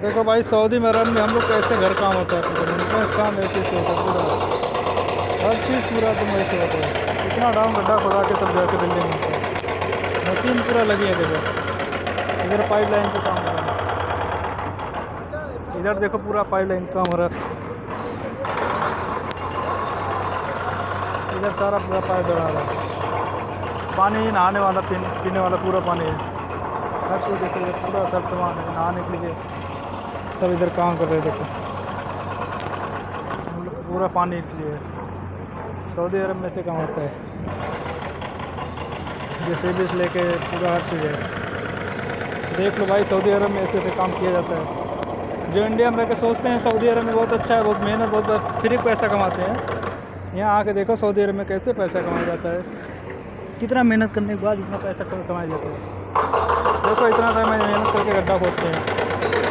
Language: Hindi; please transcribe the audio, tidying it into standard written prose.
देखो भाई, सऊदी अरब में हम लोग कैसे घर काम होता है, पूरा मेंटेनेंस काम ऐसे से होता है पूरा। हर चीज़ पूरा तुम ऐसे होता है, इतना डाउन गड्ढा खुदा के तब जाके बिल्डिंग बनता है। मशीन पूरा लगी है, देखो इधर पाइपलाइन का काम हो रहा है, इधर देखो पूरा पाइपलाइन काम हो रहा है, इधर सारा पूरा पाइप डला रहा है। पानी नहाने वाला, पीने वाला पूरा पानी है। हर चीज़ देखो, इधर पूरा सब सामान है नहाने के लिए, सब इधर काम कर रहे हैं। देखो हम लोग पूरा पानी के लिए सऊदी अरब में से काम होता है, जैसे भी से लेके पूरा हर चीज़ है। देख लो भाई, सऊदी अरब में ऐसे काम किया जाता है। जो इंडिया में रह के सोचते हैं सऊदी अरब में बहुत अच्छा है, बहुत मेहनत, बहुत फ्री पैसा कमाते हैं, यहाँ आके देखो सऊदी अरब में कैसे पैसा कमाया जाता है, कितना मेहनत करने के बाद इतना पैसा कमाया जाता है। देखो इतना टाइम मेहनत करके गड्ढा खोदते हैं।